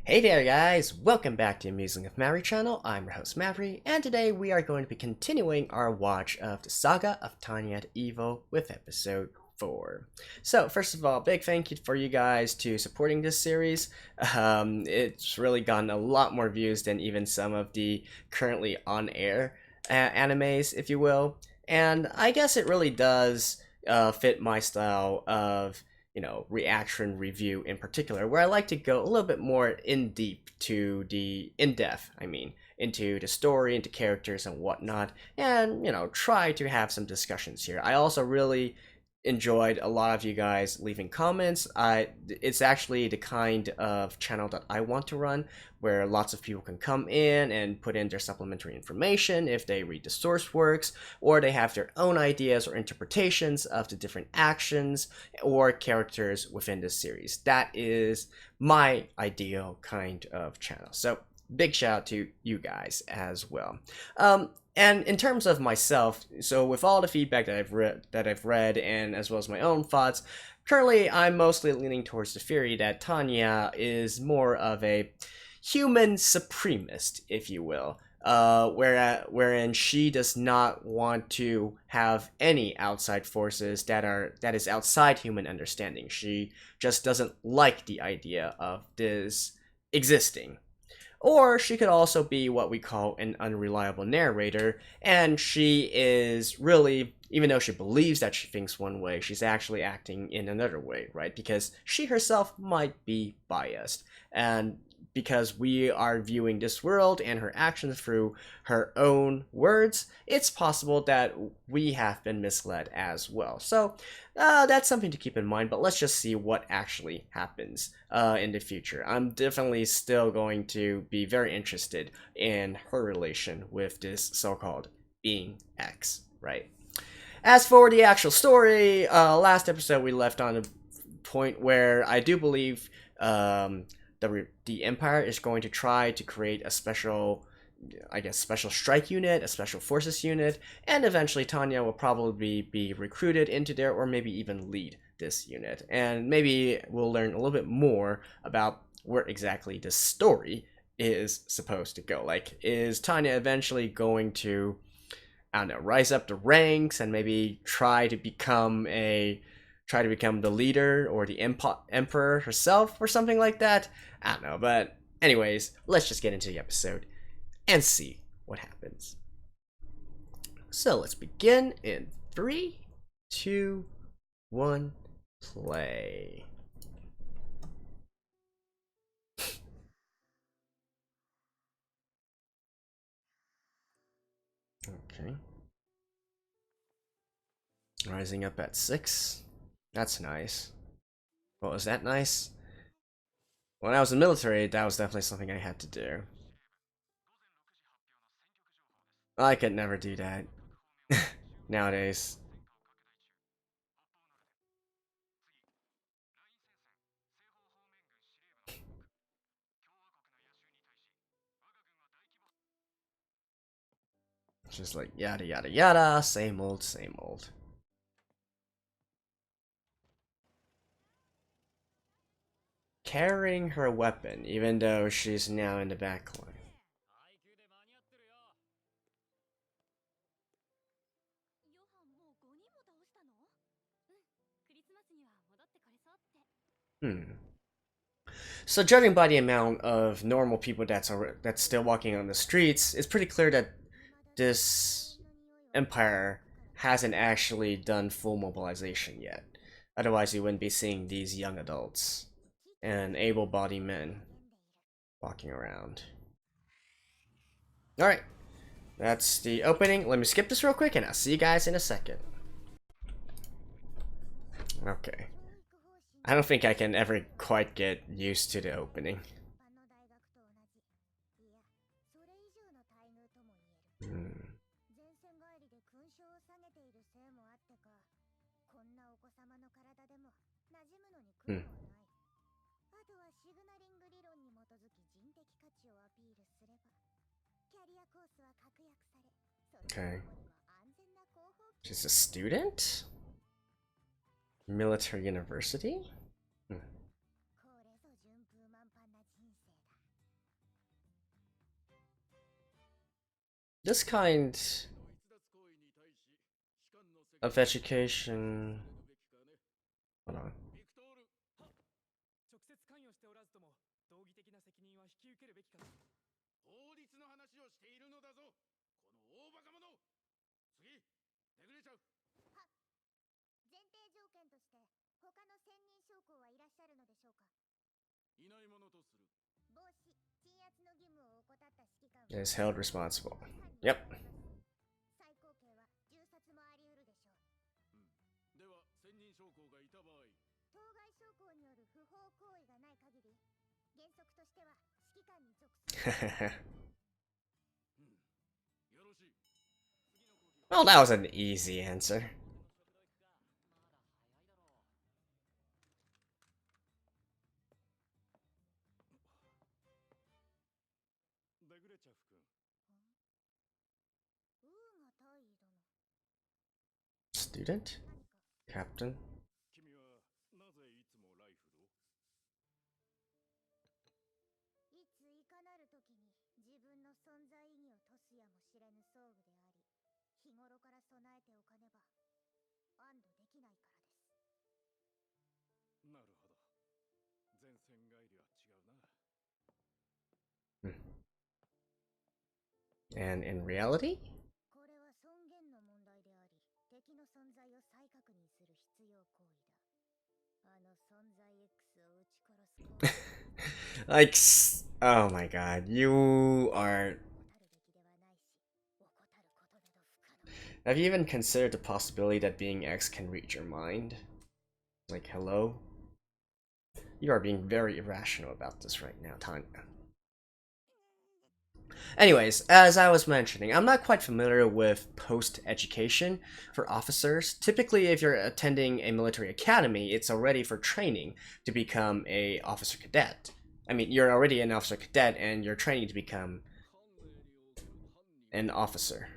Hey there guys, welcome back to Musing of Mary channel. I'm your host Mavry, and today we are going to be continuing our watch of the Saga of Tanya the Evil with episode 4. So first of all, big thank you for you guys to supporting this series. It's really gotten a lot more views than even some of the currently on air animes, if you will. And I guess it really does fit my style of reaction review in particular, where I like to go a little bit more in depth, into the story, into characters and whatnot, and, try to have some discussions here. I also really enjoyed a lot of you guys leaving comments. It's actually the kind of channel that I want to run, where lots of people can come in and put in their supplementary information if they read the source works, or they have their own ideas or interpretations of the different actions or characters within this series. That is my ideal kind of channel. So big shout out to you guys as well. And in terms of myself, so with all the feedback that I've read, and as well as my own thoughts, currently I'm mostly leaning towards the theory that Tanya is more of a human supremacist, if you will, wherein she does not want to have any outside forces that is outside human understanding. She just doesn't like the idea of this existing. Or she could also be what we call an unreliable narrator, and she is really, even though she believes that she thinks one way, she's actually acting in another way, right? Because she herself might be biased, and because we are viewing this world and her actions through her own words, it's possible that we have been misled as well. So that's something to keep in mind, but let's just see what actually happens in the future. I'm definitely still going to be very interested in her relation with this so-called being X, right? As for the actual story, last episode we left on a point where I do believe the Empire is going to try to create a special strike unit, a special forces unit, and eventually Tanya will probably be recruited into there, or maybe even lead this unit. And maybe we'll learn a little bit more about where exactly the story is supposed to go. Like, is Tanya eventually going to, I don't know, rise up the ranks and maybe try to become the leader or the emperor herself or something like that? I don't know, but anyways, let's just get into the episode and see what happens. So let's begin in 3, 2, 1, play. Okay. Rising up at 6. That's nice. Well, is that nice? When I was in the military, that was definitely something I had to do. I could never do that nowadays. Just like yada yada yada, same old, same old. Carrying her weapon, even though she's now in the backline. Hmm. So judging by the amount of normal people that's still walking on the streets, it's pretty clear that this empire hasn't actually done full mobilization yet. Otherwise, you wouldn't be seeing these young adults and able-bodied men walking around. All right, that's the opening. Let me skip this real quick, and I'll see you guys in a second. Okay. I don't think I can ever quite get used to the opening. Hmm. Hmm. Okay. She's a student? Military university? Hmm. This kind of education. Hold on. Is held responsible. Yep. Well, that was an easy answer. Student? Captain? And in reality? Like, oh my god, you are... Have you even considered the possibility that being X can read your mind? Like, hello? You are being very irrational about this right now, Tanya. Anyways, as I was mentioning, I'm not quite familiar with post-education for officers. Typically, if you're attending a military academy, it's already for training to become a officer cadet. I mean, you're already an officer cadet and you're training to become an officer.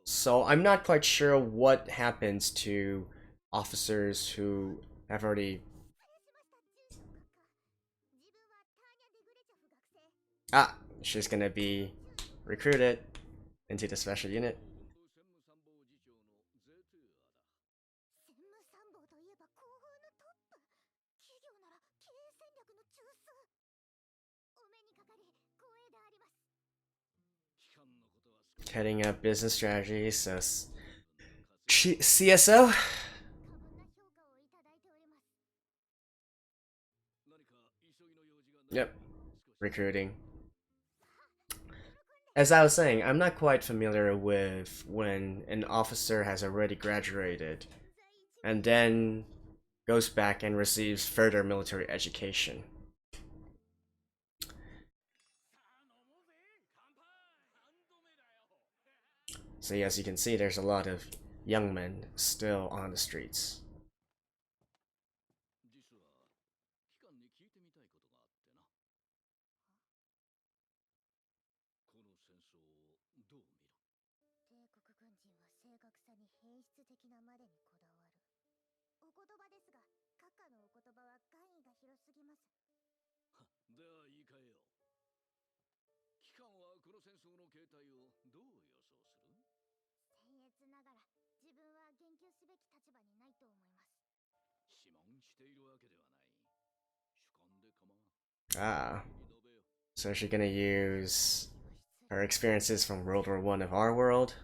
So I'm not quite sure what happens to officers who have already... Ah, she's gonna be recruited into the special unit. Heading up business strategy, so CSO? Yep, recruiting. As I was saying, I'm not quite familiar with when an officer has already graduated and then goes back and receives further military education. So as you can see, there's a lot of young men still on the streets. Ah, so is she gonna use her experiences from World War I of our world?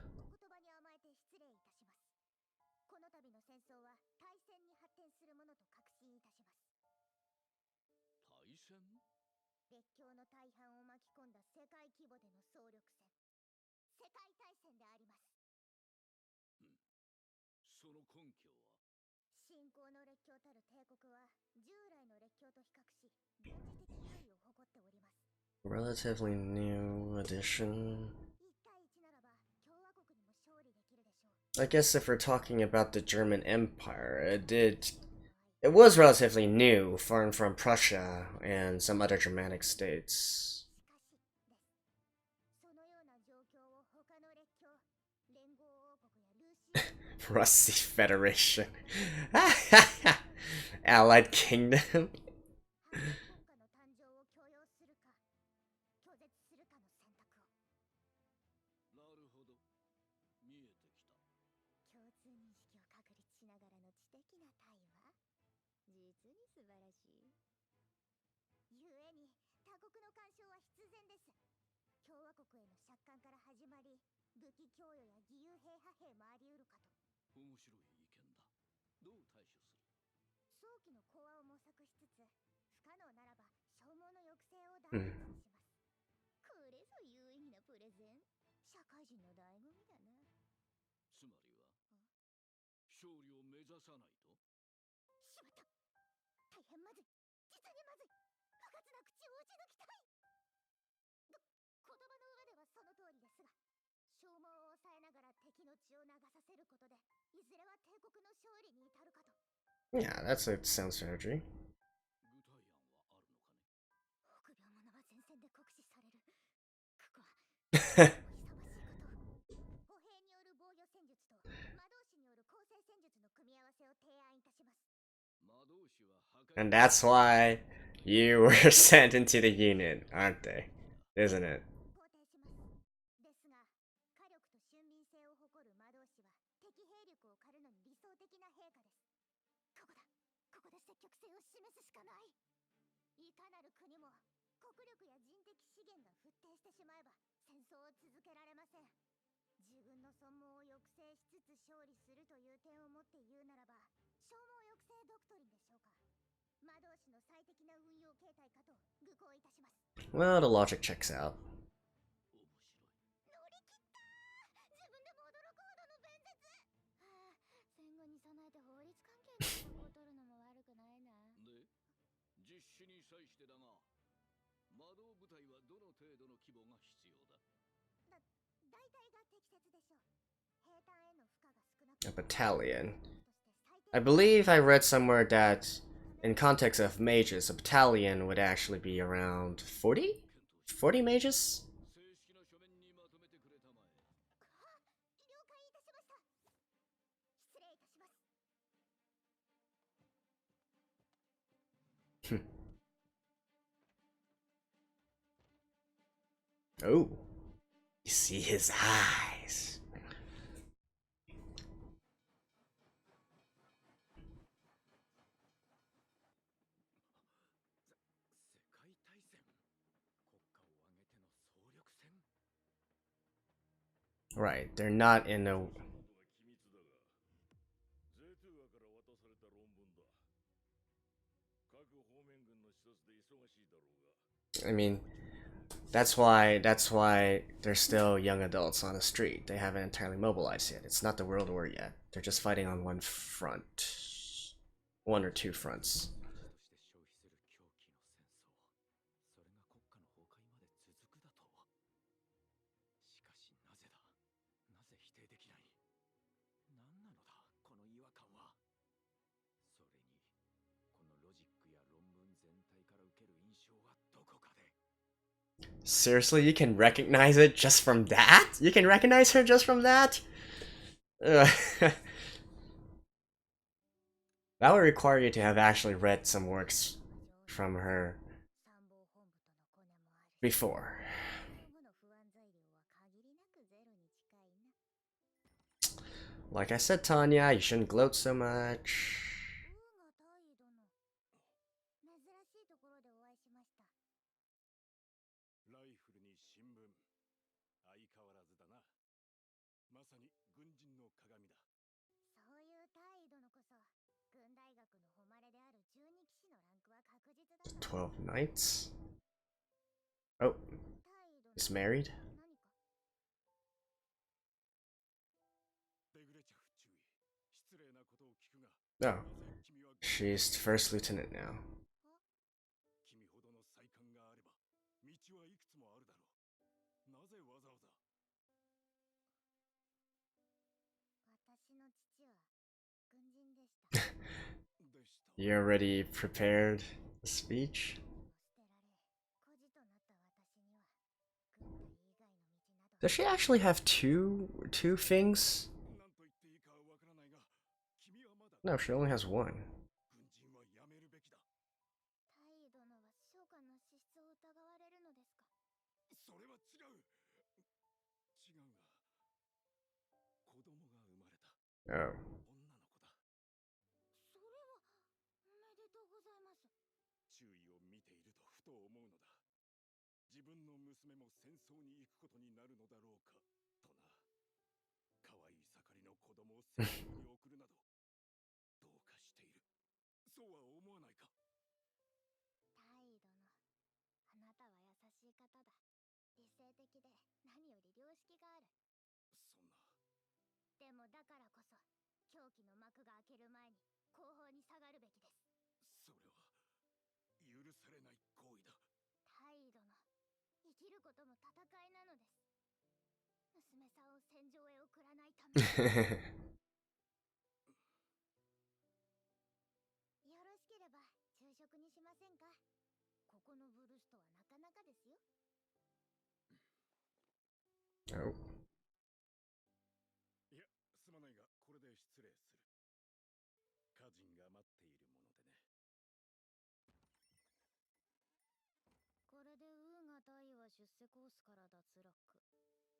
Relatively new addition. I guess if we're talking about the German Empire, it was relatively new, foreign from Prussia and some other Germanic states. Rusty Federation. Allied Kingdom. 国の干渉は必然です。共和国への借款から始まり、武器供与や義勇兵派兵もあり得るかと。面白い意見だ。どう対処する？早期の講和を模索しつつ、不可能ならば消耗の抑制を第一にします。これぞ有意義なプレゼン。社会人の醍醐味だな。つまりは勝利を目指さないと？しまった。大変まずい。実にまずい。不発な口を打ち抜きたい。言葉の上ではその通りですが、消耗を抑えながら敵の血を流させることで、いずれは帝国の勝利に至るかと。Yeah, that's a sound strategy. 具体案はあるのかね？臆病者は前線で酷使される。ここは勇ましいこと。歩兵による防御戦術と魔導士による構成戦術の組み合わせを提案いたします。魔導士は破壊。 And that's why you were sent into the unit, aren't they? Isn't it? 肯定します。ですが、火力と俊敏性を誇る魔導士は敵兵力を狩るのに理想的な兵科です。ここだ。ここで積極性を示すしかない。いかなる国も国力や人的資源が沸騰してしまえば戦争を続けられません。自分の損耗を抑制しつつ勝利するという点をもって言うならば、消耗抑制ドクトリンでしょうか。魔導士の最適な運用形態かと愚行いたします。 Well, the logic checks out. 面白い。乗り切ったー。自分でも驚くほどの弁舌。はあ、戦後に備えて法律関係の資格を取るのも悪くないな。で、実施に際してだが、魔導部隊はどの程度の規模が必要だ？大体が適切でしょう。兵隊への負荷が少なく。 A battalion. I believe I read somewhere that in context of mages, a battalion would actually be around 40? 40 mages? 正式な書面にまとめてくれたまえ。は、了解いたしました。失礼いたします。 Oh, you see his eyes. Right, they're not in a... I mean, that's why they're still young adults on the street. They haven't entirely mobilized yet. It's not the World War yet. They're just fighting on one front. One or two fronts. ける印象はどこかで。 Seriously, you can recognize it just from that? You can recognize her just from that? That would require you to have actually read some works from her before. Like I said, Tanya, you shouldn't gloat so much. ライフルに新聞、相変わらずだな。まさに軍人の鏡だ。そういう態度のこそ、軍大学の誉れである12騎士のランクは確実だ。12 knights? Oh, is married? No, she's first lieutenant now. 君ほどの才幹があれば、道はいくつもあるだろう。なぜわざわざ。私の父は軍人でした。You already prepared the speech? Does she actually have two things? No, she only has one. それは違う。違うが、子供が生まれた。Oh. 女の子だ。それはおめでとうございます。周囲を見ているとふと思うのだ。自分の娘も戦争に行くことになるのだろうかとな。可愛い盛りの子供を戦争に送るなどどうかしている。そうは思わないか。タイ殿、あなたは優しい方だ。理性的で何より良識がある。そんな。でもだからこそ狂気の幕が開ける前に後方に下がるべきです。それは許されない行為だ。タイ殿、生きることも戦いなのです。娘さんを戦場へ送らないためよろしければ昼食にしませんか。ここのブルストはなかなかですよ。Oh. いや、すまないがこれで失礼する。家人が待っているものでね。これでウーがタイは出世コースから脱落。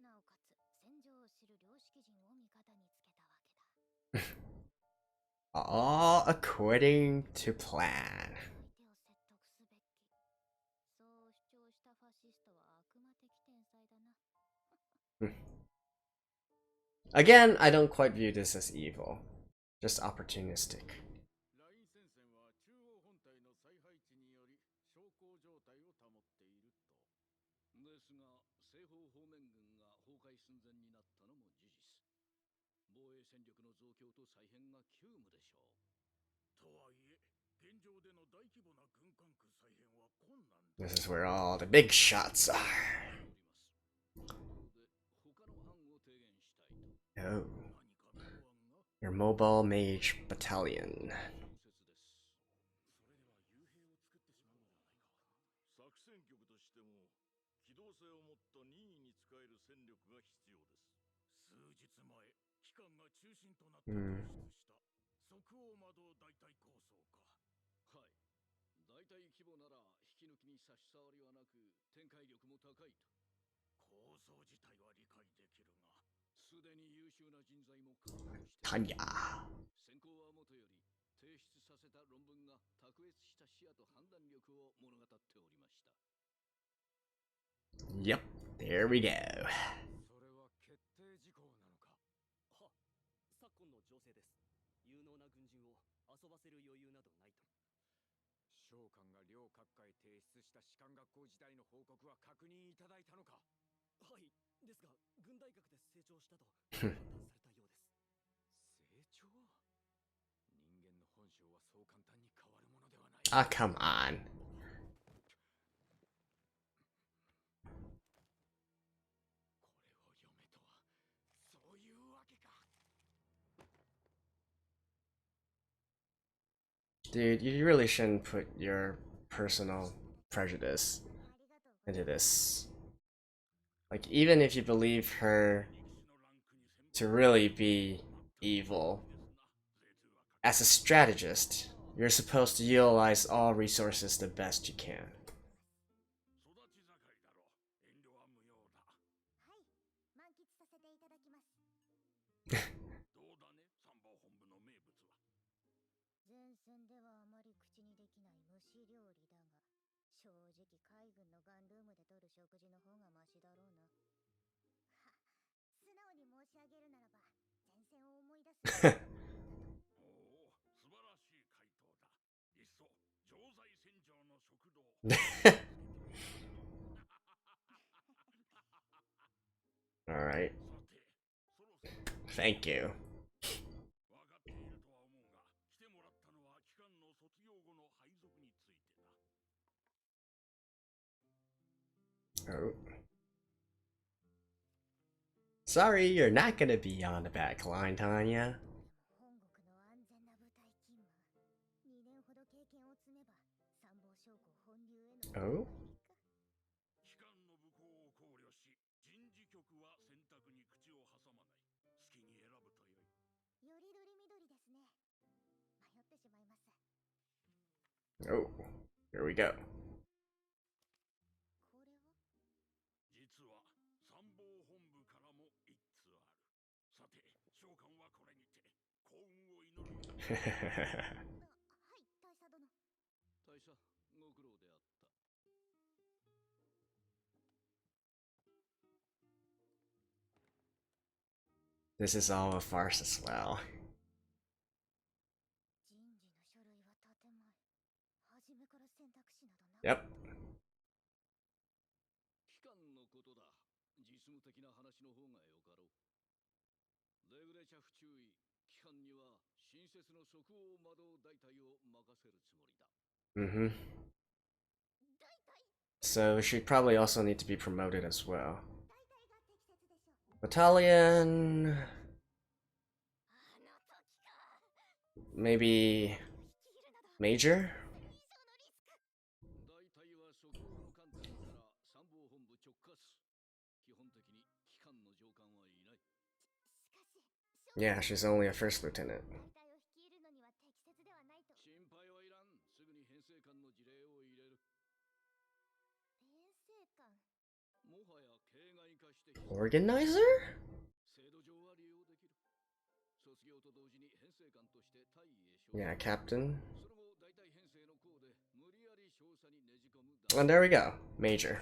なおかつ戦場を知る良識人を味方につけたわけだ。All according to plan. 相手を説得すべき。そう主張したファシストは悪魔的天才だな。Again, I don't quite view this as evil, just opportunistic. ライン戦線は中央本体の再配置により小康状態を保っていると。ですが、西方方面軍が崩壊寸前になったのも事実。防衛戦力の増強と再編が急務でしょう。とはいえ、現状での大規模な軍管区再編は困難だ。 This is where all the big shots are. 他の案を提言したいと。 Oh, 何かの案が your mobile mage battalion. それでは幽閉を作ってしまうのではないか。作戦局としても機動性を持った任意に使える戦力が必要です。数日前、機関が中心となって提出した即応魔導大隊構想か。はい。大隊規模なら引き抜きに差し障りはなく展開力も高いと。構想自体は理解できるが、すでに優秀な人材も確保している。 Tanya. 先行はもとより提出させた論文が卓越した視野と判断力を物語っておりました。 Yep, there we go. それは決定事項なのか。は、昨今の情勢です。有能な軍人を遊ばせる余裕などないと。召喚が両各界提出した士官学校時代の報告は確認いただいたのか。はい、ですが軍大学で成長したと判断されたようです。成長。人間の本性はそう簡単に変わるものではない。 Ah, come on. これを読めとはそういうわけか。 Dude, you really shouldn't put your personal prejudice into this. Like, even if you believe her to really be evil, as a strategist, you're supposed to utilize all resources the best you can. 育ち盛りだろう。遠慮は無用だ。はい、満喫させていただきます。どうだね、参謀本部の名物は。前線ではあまり口にできない蒸し料理だが、正直海軍のガンルームで取る食事の方がマシだろうな。は、素直に申し上げるならば、前線を思い出す。おお、素晴らしい回答だ。いっそ常在戦場の食堂。Alright, さて、そろそろ thank you. 分かっているとは思うが、来てもらったのは機関の卒業後の配属についてだ。 Oh. Sorry, you're not gonna be on the backline, Tanya. 本国の安全な部隊勤務。2年ほど経験を積めば、参謀将校本流への道はおいいか。機関の武功を考慮し、人事局は選択に口を挟まない。好きに選ぶとよい。よりどりみどりですね。迷ってしまいます。 Oh, here we go. これは実は参謀本部からも一通ある。さて、召喚はこれにて幸運を祈る。はい、大佐殿。大佐、ご苦労であった。This is all a farce as well. 人事の書類は建前。初めから選択肢などな。 Yep. 機関のことだ。実務的な話の方がよかろう。レグレチャ不注意。機関には新設の即応魔導大隊を任せるつもりだ。Mm-hmm. So she'd probably also need to be promoted as well. Battalion... Maybe... Major? 大隊は即応の観点から参謀本部直轄。基本的に機関の上官はいない。 Yeah, she's only a first lieutenant. 大隊を率いるのには適切ではないと。心配はいらん。すぐに編成官の辞令を入れる。編成官。もはや形骸化して Organizer? 制度上は利用できる。卒業と同時に編成官として大尉へ昇 Yeah, captain. その後大隊編成の功で無理やり少佐にねじ込む。 And there we go. Major.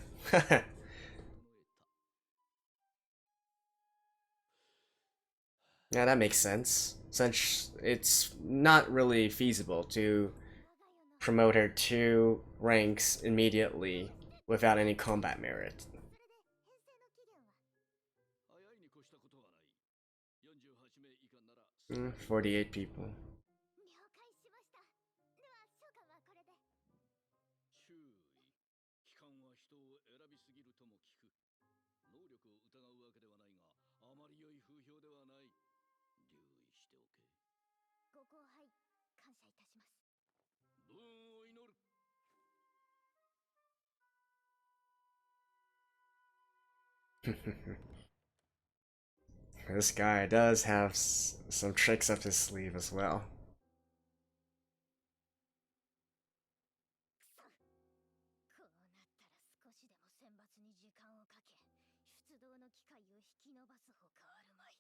Yeah, that makes sense. Since it's not really feasible to promote her 2 ranks immediately without any combat merit. それで編成の期限は。早いに越したことはない。48名以下なら 48 people. 了解しました。では召喚はこれで。注意。機関は人を選びすぎるとも聞く。能力を疑うわけではないが、あまり良い風評ではない。留意しておけ。ご後輩感謝いたします。武運を祈る。 This guy does have some tricks up his sleeve as well. こうなったら少しでも選抜に時間をかけ、出動の機会を引き延ばすほかあるまい。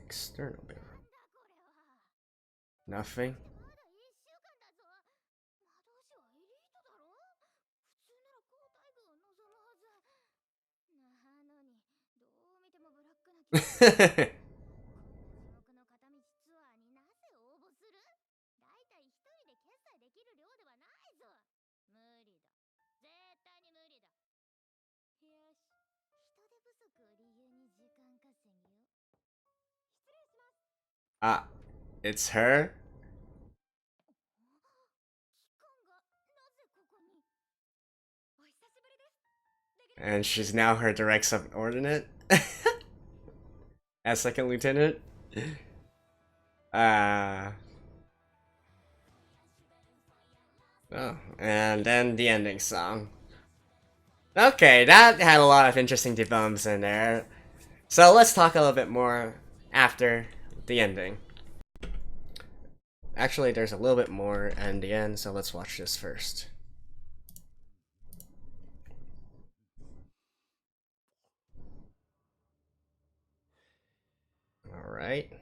External bearer. なんだこれは。 Nothing. まだ1週間だぞ。魔導士はエリートだろ。普通なら高待遇を望むはず。なのに、どう見てもブラックな気がする。こんな地獄の片道ツアーになぜ応募する？だいたい一人で決済できる量ではないぞ。無理だ。絶対に無理だ。よし、人手不足を理由に時間稼ぎよ。失礼します。 Ah, it's her? 機関がなぜここに？お久しぶりです。 And she's now her direct subordinate? As second lieutenant? Oh, and then the ending song. Okay, that had a lot of interesting debums in there. So let's talk a little bit more after the ending. Actually, there's a little bit more in the end, so let's watch this first. Alright.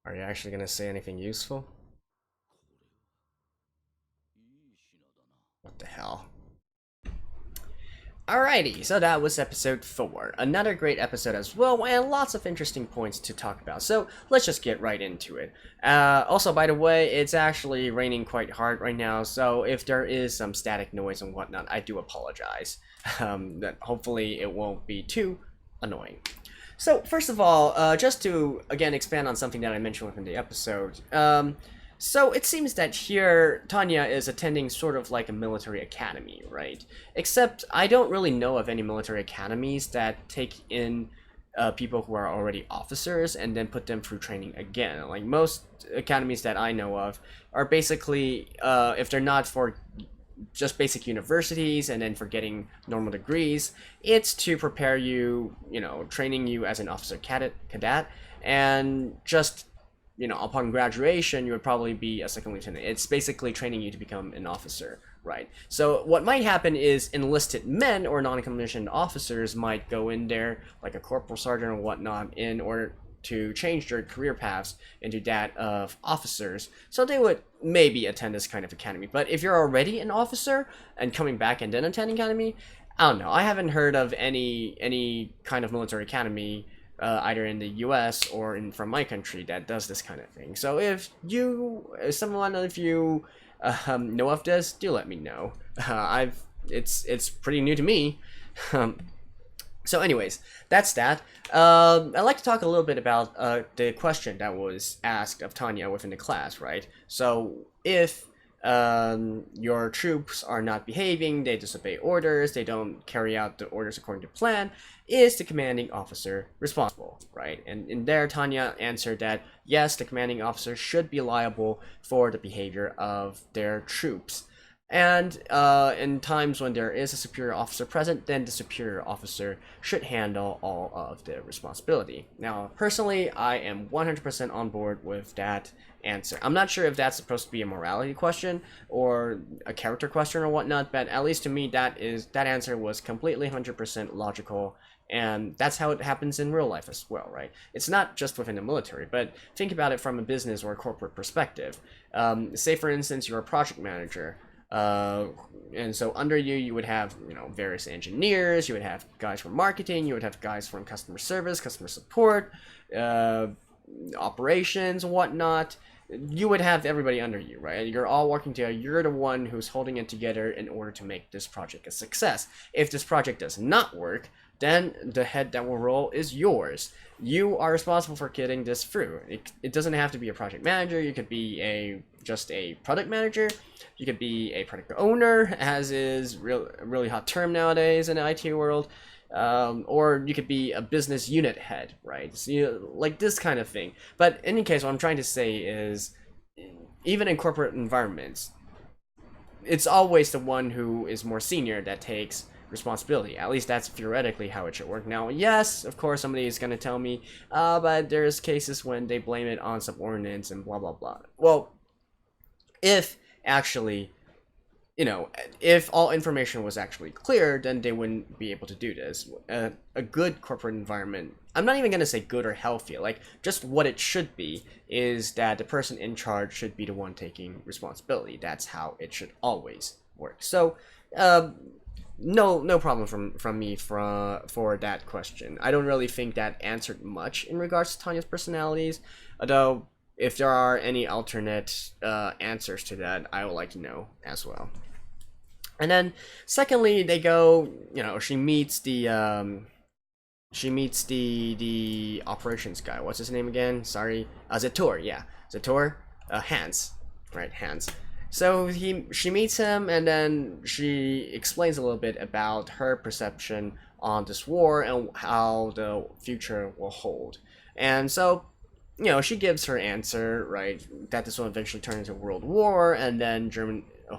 Are you actually gonna say anything useful? What the hell? Alrighty, so that was episode 4. Another great episode as well, and lots of interesting points to talk about. So let's just get right into it. Also, by the way, it's actually raining quite hard right now, so if there is some static noise and whatnot, I do apologize. That hopefully it won't be too annoying. So first of all, just to again expand on something that I mentioned within the episode, so it seems that here Tanya is attending sort of like a military academy, right? Except I don't really know of any military academies that take in people who are already officers and then put them through training again. Like most academies that I know of are basically, if they're not for just basic universities and then for getting normal degrees, it's to prepare you, you know, training you as an officer cadet, and just, you know, upon graduation you would probably be a second lieutenant. It's basically training you to become an officer, right? So what might happen is enlisted men or non-commissioned officers might go in there like a corporal sergeant or whatnot in order to change their career paths into that of officers. So they would maybe attend this kind of academy. But if you're already an officer and coming back and then attending academy, I don't know. I haven't heard of any kind of military academy, either in the U.S. or from my country, that does this kind of thing. So if someone of you know of this, do let me know. It's pretty new to me. So anyways, that's that. I'd like to talk a little bit about the question that was asked of Tanya within the class, right? So if your troops are not behaving, they disobey orders, they don't carry out the orders according to plan, is the commanding officer responsible, right? And in there, Tanya answered that yes, the commanding officer should be liable for the behavior of their troops. And in times when there is a superior officer present, then the superior officer should handle all of the responsibility. Now, personally, I am 100% on board with that answer. I'm not sure if that's supposed to be a morality question or a character question or whatnot, but at least to me, that answer was completely 100% logical. And that's how it happens in real life as well, right? It's not just within the military, but think about it from a business or a corporate perspective. Say, for instance, you're a project manager. And so under you would have, various engineers, you would have guys from marketing, you would have guys from customer service, customer support, operations, whatnot. You would have everybody under you, right? You're all working together. You're the one who's holding it together in order to make this project a success. If this project does not work, then the head that will roll is yours. You are responsible for getting this through. It doesn't have to be a project manager. You could be just a product manager. You could be a product owner, as is really hot term nowadays in the IT world. Or you could be a business unit head, right? So, like this kind of thing. But in any case, what I'm trying to say is, even in corporate environments, it's always the one who is more senior that takes responsibility. At least that's theoretically how it should work. Now, yes, of course, somebody is going to tell me, but there's cases when they blame it on subordinates and blah, blah, blah. Well, if actually, if all information was actually clear, then they wouldn't be able to do this. A good corporate environment, I'm not even going to say good or healthy, like just what it should be is that the person in charge should be the one taking responsibility. That's how it should always work. So, no problem from me for that question. I don't really think that answered much in regards to Tanya's personalities, although if there are any alternate answers to that, I would like to know as well. And then secondly, they go, she meets the operations guy. What's his name again? Sorry, Zator. Yeah, Zator. Hans, right? Hans. So she meets him, and then she explains a little bit about her perception on this war and how the future will hold. And so, she gives her answer, right, that this will eventually turn into a world war, and then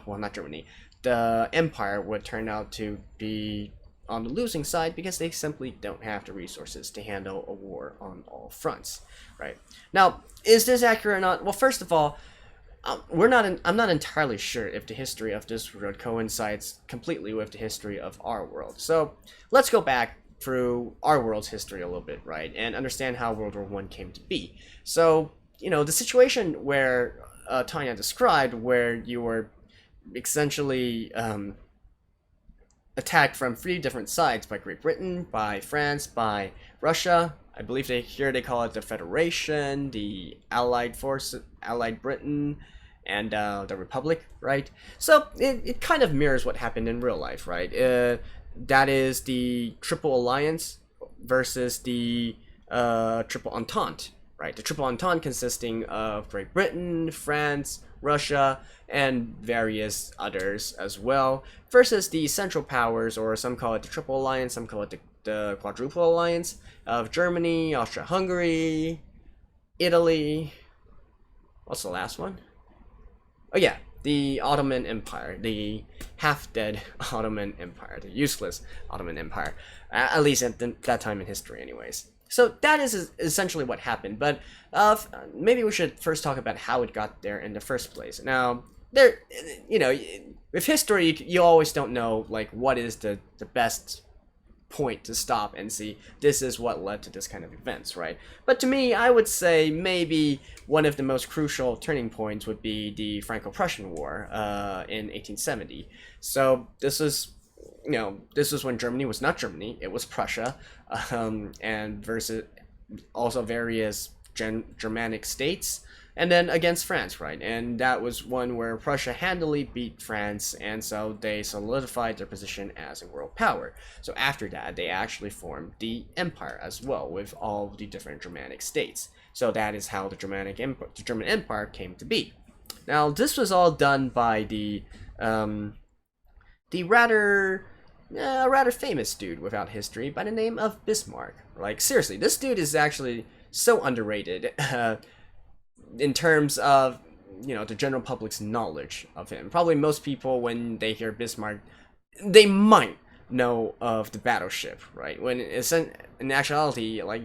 not Germany, the Empire would turn out to be on the losing side because they simply don't have the resources to handle a war on all fronts, right? Now, is this accurate or not? Well, first of all, I'm not entirely sure if the history of this world coincides completely with the history of our world. So let's go back through our world's history a little bit, right, and understand how World War I came to be. So, the situation where Tanya described, where you were essentially attacked from 3 different sides, by Great Britain, by France, by Russia. I believe they call it the Federation, the Allied Britain, and the Republic, right? So it kind of mirrors what happened in real life, right? That is the Triple Alliance versus the Triple Entente, right? The Triple Entente consisting of Great Britain, France, Russia, and various others as well, versus the Central Powers, or some call it the Triple Alliance, some call it the Quadruple Alliance of Germany, Austria-Hungary, Italy. What's the last one? Oh yeah, the Ottoman Empire, the half-dead Ottoman Empire, the useless Ottoman Empire, at least at that time in history anyways. So that is essentially what happened, but maybe we should first talk about how it got there in the first place. Now, with history, you always don't know, like, what is the best point to stop and see this is what led to this kind of events, right? But to me, I would say maybe one of the most crucial turning points would be the Franco-Prussian War in 1870. So this was, this was when Germany was not Germany, it was Prussia, and versus also various Germanic states, and then against France, right? And that was one where Prussia handily beat France, and so they solidified their position as a world power. So after that, they actually formed the empire as well, with all the different Germanic states. So that is how the German Empire came to be. Now, this was all done by the rather famous dude without history by the name of Bismarck. Like, seriously, this dude is actually so underrated in terms of, the general public's knowledge of him. Probably most people, when they hear Bismarck, they might know of the battleship, right? When it's in actuality, like,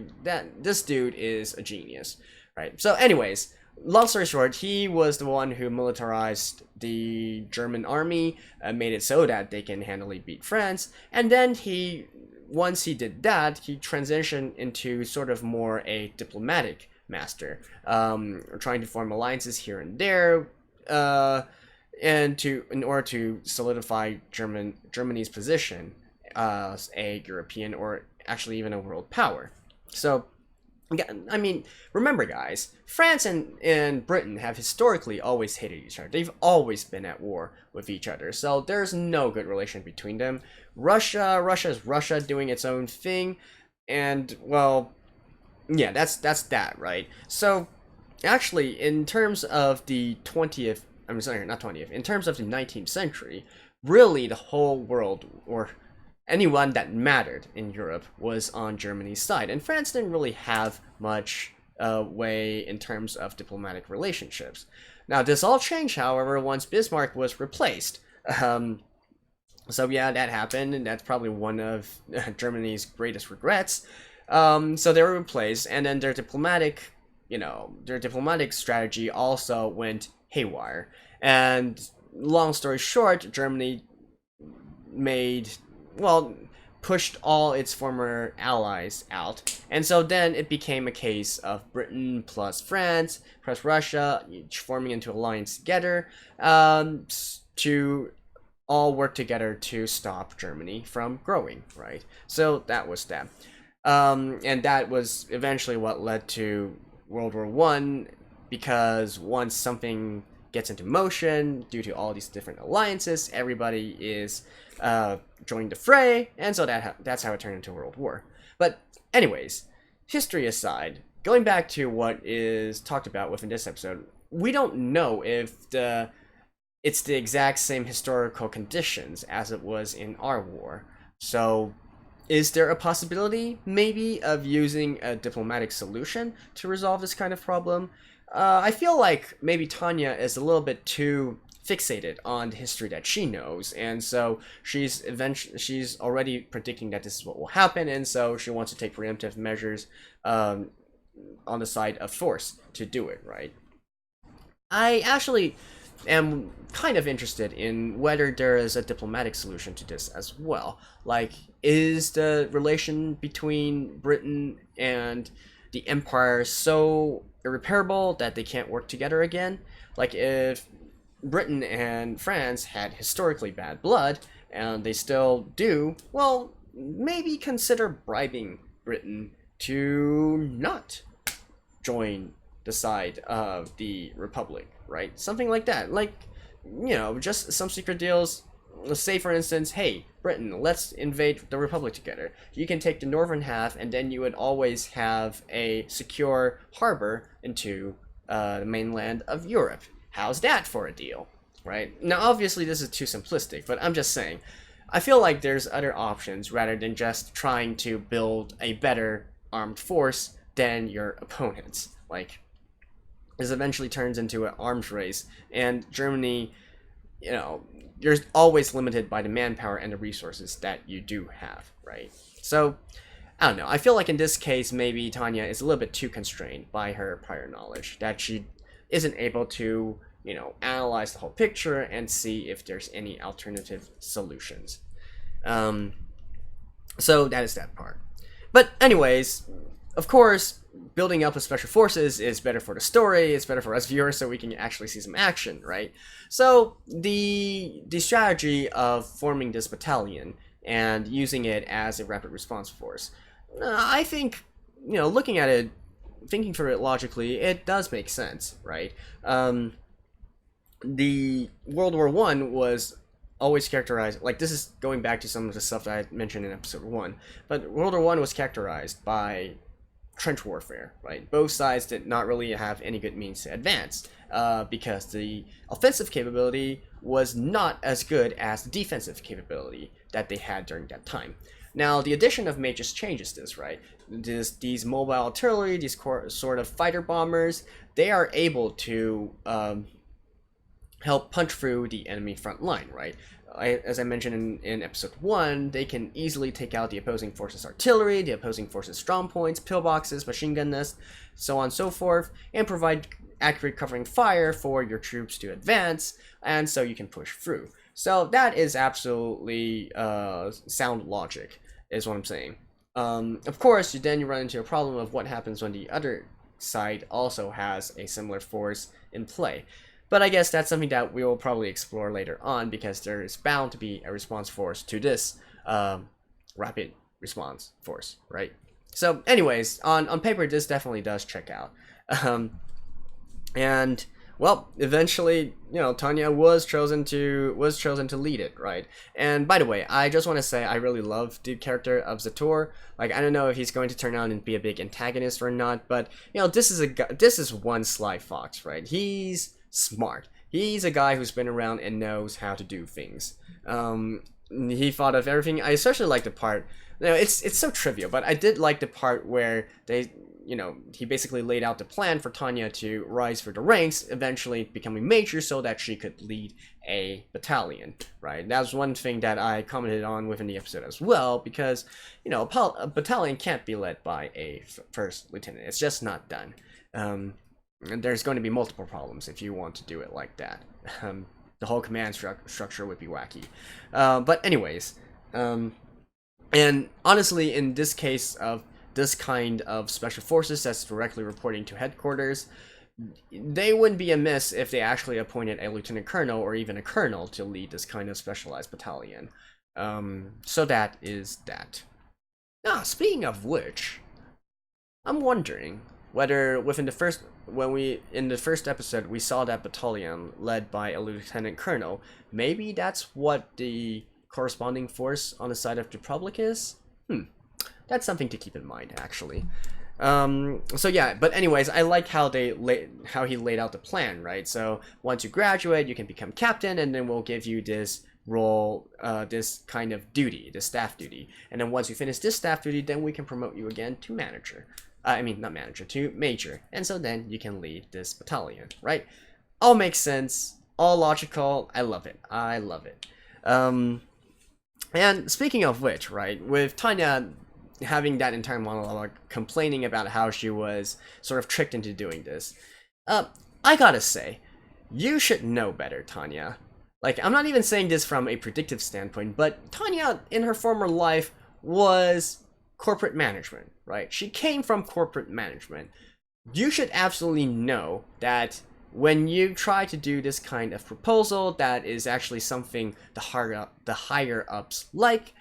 this dude is a genius, right? So anyways, long story short, he was the one who militarized the German army, made it so that they can handily beat France, and then once he did that, he transitioned into sort of more a diplomatic master, trying to form alliances here and there, in order to solidify Germany's position as a European or actually even a world power. So, I mean, remember guys, France and Britain have historically always hated each other. They've always been at war with each other, so there's no good relation between them. Russia is Russia doing its own thing, and, well, yeah, that's that, right? So, actually, in terms of the 20th, I'm sorry, not 20th, in terms of the 19th century, really the whole world, or anyone that mattered in Europe, was on Germany's side, and France didn't really have much way in terms of diplomatic relationships. Now, this all changed, however, once Bismarck was replaced. So yeah, that happened, and that's probably one of Germany's greatest regrets. So they were replaced, and then their diplomatic strategy also went haywire. And long story short, Germany pushed all its former allies out, and so then it became a case of Britain plus France plus Russia each forming into alliance together, to all work together to stop Germany from growing, right? So that was that. And that was eventually what led to World War I, because once something gets into motion due to all these different alliances, everybody is joined the fray, and so that's how it turned into World War. But anyways, history aside, going back to what is talked about within this episode, we don't know if it's the exact same historical conditions as it was in our war. So, is there a possibility, maybe, of using a diplomatic solution to resolve this kind of problem? I feel like maybe Tanya is a little bit too fixated on the history that she knows, and so she's already predicting that this is what will happen, and so she wants to take preemptive measures on the side of force to do it, right? I actually am kind of interested in whether there is a diplomatic solution to this as well. Like, is the relation between Britain and the Empire so irreparable that they can't work together again? Like, if Britain and France had historically bad blood, and they still do, well, maybe consider bribing Britain to not join the side of the Republic, right? Something like that. Like, just some secret deals. Let's say, for instance, hey, Britain, let's invade the Republic together. You can take the northern half, and then you would always have a secure harbor into the mainland of Europe. How's that for a deal, right? Now, obviously, this is too simplistic, but I'm just saying, I feel like there's other options rather than just trying to build a better armed force than your opponents. Like, this eventually turns into an arms race, and Germany, you're always limited by the manpower and the resources that you do have, right? So, I don't know. I feel like in this case, maybe Tanya is a little bit too constrained by her prior knowledge, that she isn't able to, analyze the whole picture and see if there's any alternative solutions. So that is that part. But anyways, of course, building up with special forces is better for the story, it's better for us viewers, so we can actually see some action, right? So the strategy of forming this battalion and using it as a rapid response force. I think, looking at it, thinking through it logically, it does make sense, right? The World War One was always characterized, like, this is going back to some of the stuff that I mentioned in episode 1, but World War One was characterized by trench warfare, right? Both sides did not really have any good means to advance, because the offensive capability was not as good as the defensive capability that they had during that time. Now, the addition of mages changes this, right? These mobile artillery, these sort of fighter bombers, they are able to help punch through the enemy front line, right? As I mentioned in episode 1, they can easily take out the opposing force's artillery, the opposing force's strong points, pillboxes, machine gun nests, so on and so forth, and provide accurate covering fire for your troops to advance, and so you can push through. So that is absolutely sound logic, is what I'm saying. Of course, then you run into a problem of what happens when the other side also has a similar force in play. But I guess that's something that we will probably explore later on, because there is bound to be a response force to this rapid response force, right? So anyways, on paper, this definitely does check out. And well, eventually, Tanya was chosen to lead it, right? And by the way, I just want to say I really love the character of Zator. Like, I don't know if he's going to turn out and be a big antagonist or not, but this is one Sly Fox, right? He's smart. He's a guy who's been around and knows how to do things. He thought of everything. I especially like the part. It's so trivial, but I did like the part where he basically laid out the plan for Tanya to rise through the ranks, eventually becoming major so that she could lead a battalion, right? That was one thing that I commented on within the episode as well, because, a battalion can't be led by a first lieutenant. It's just not done. And there's going to be multiple problems if you want to do it like that. The whole command structure would be wacky. But anyways, and honestly, in this case of this kind of special forces that's directly reporting to headquarters, they wouldn't be amiss if they actually appointed a lieutenant colonel or even a colonel to lead this kind of specialized battalion. So that is that. Now, speaking of which, I'm wondering whether in the first episode we saw that battalion led by a lieutenant colonel, maybe that's what the corresponding force on the side of the Republic is? That's something to keep in mind, actually. So yeah, but anyways, I like how he laid out the plan, right? So once you graduate, you can become captain, and then we'll give you this role, this kind of duty, this staff duty. And then once you finish this staff duty, then we can promote you again to manager. To major. And so then you can lead this battalion, right? All makes sense, all logical. I love it. I love it. And speaking of which, right, with Tanya having that entire monologue complaining about how she was sort of tricked into doing this, I gotta say, you should know better, Tanya. Like, I'm not even saying this from a predictive standpoint, but Tanya, in her former life, was corporate management, right? She came from corporate management. You should absolutely know that when you try to do this kind of proposal that is actually something the higher ups like,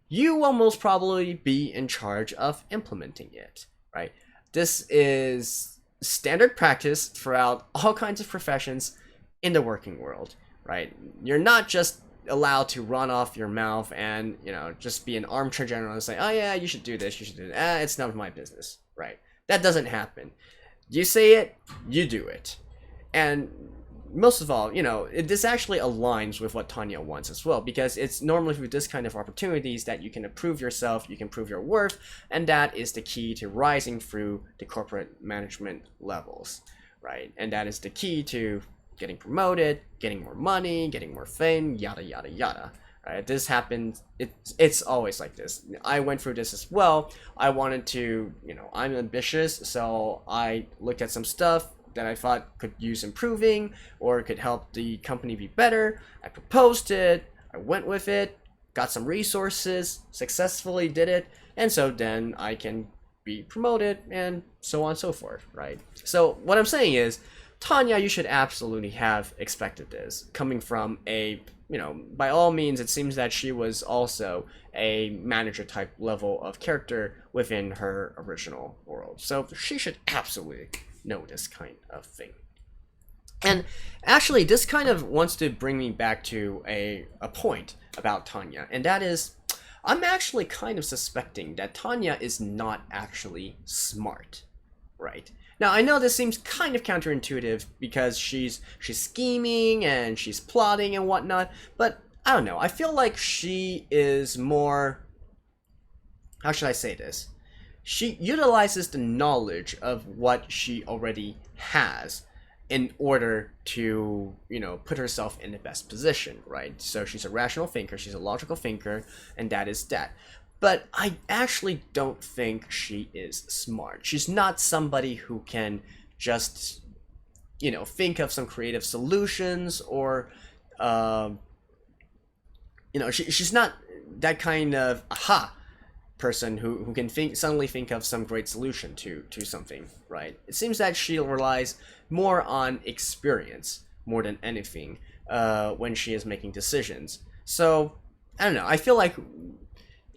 you will most probably be in charge of implementing it, right? This is standard practice throughout all kinds of professions in the working world, right? You're not just allowed to run off your mouth and, just be an armchair general and say, oh yeah, you should do this, you should do that. It's none of my business, right? That doesn't happen. You say it, you do it. And most of all, this actually aligns with what Tanya wants as well, because it's normally through this kind of opportunities that you can improve yourself, you can prove your worth, and that is the key to rising through the corporate management levels, right? And that is the key to getting promoted, getting more money, getting more fame, yada yada yada. Right? This happens. It's always like this. I went through this as well. I wanted to, I'm ambitious, so I looked at some stuff that I thought could use improving or could help the company be better. I proposed it. I went with it. Got some resources. Successfully did it, and so then I can be promoted and so on and so forth. Right. So what I'm saying is, Tanya, you should absolutely have expected this coming from a, by all means, it seems that she was also a manager type level of character within her original world. So she should absolutely know this kind of thing. And actually, this kind of wants to bring me back to a point about Tanya, and that is, I'm actually kind of suspecting that Tanya is not actually smart, right? Now, I know this seems kind of counterintuitive because she's scheming and she's plotting and whatnot, but I don't know. I feel like she is more, how should I say this? She utilizes the knowledge of what she already has in order to, put herself in the best position, right? So she's a rational thinker, she's a logical thinker, and that is that. But I actually don't think she is smart. She's not somebody who can just, think of some creative solutions, or, she's not that kind of aha person who can suddenly think of some great solution to something, right? It seems that she relies more on experience more than anything when she is making decisions. So I don't know. I feel like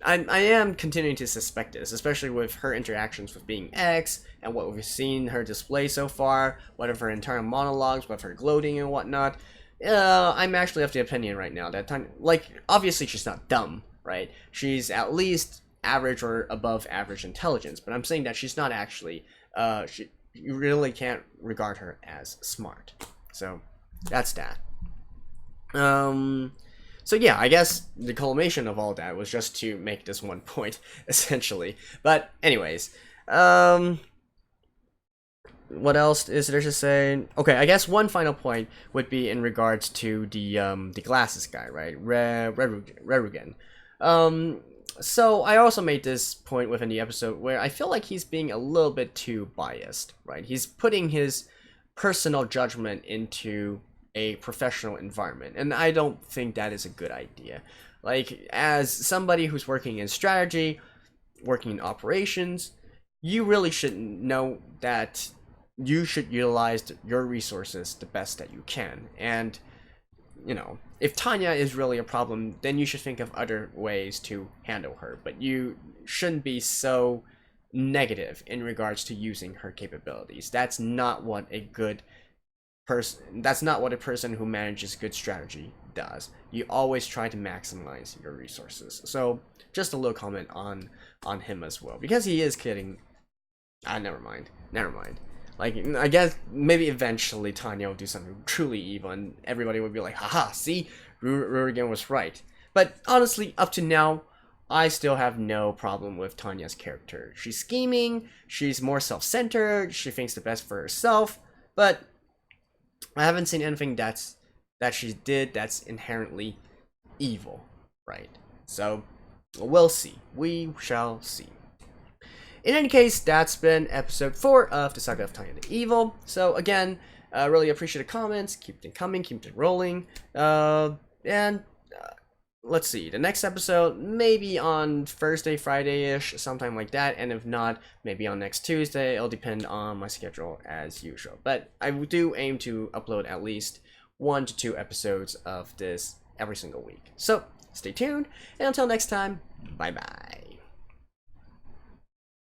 I am continuing to suspect this, especially with her interactions with being X and what we've seen her display so far, what of her internal monologues, what of her gloating and whatnot. I'm actually of the opinion right now that obviously she's not dumb, right? She's at least average or above average intelligence, but I'm saying that she's not actually, you really can't regard her as smart. So that's that. So yeah, I guess the culmination of all that was just to make this one point, essentially. But anyways, what else is there to say? Okay, I guess one final point would be in regards to the glasses guy, right? Reverend. So I also made this point within the episode where I feel like he's being a little bit too biased, right? He's putting his personal judgment into a professional environment, and I don't think that is a good idea. Like, as somebody who's working in strategy, working in operations, you really should know that you should utilize your resources the best that you can. And if Tanya is really a problem, then you should think of other ways to handle her, but you shouldn't be so negative in regards to using her capabilities. That's not what a good person, that's not what a person who manages good strategy does. You always try to maximize your resources. So just a little comment on him as well, because he is kidding. Never mind. Like, I guess maybe eventually Tanya will do something truly evil and everybody will be like, haha, see, Rurigan was right. But honestly, up to now, I still have no problem with Tanya's character. She's scheming, she's more self-centered, she thinks the best for herself, but I haven't seen anything that she did that's inherently evil, right? So, we'll see. We shall see. In any case, that's been episode 4 of the Saga of Tanya the Evil. So again, really appreciate the comments. Keep them coming, keep them rolling. And let's see, the next episode, maybe on Thursday, Friday-ish, sometime like that. And if not, maybe on next Tuesday. It'll depend on my schedule as usual. But I do aim to upload at least 1 to 2 episodes of this every single week. So stay tuned, and until next time, bye-bye.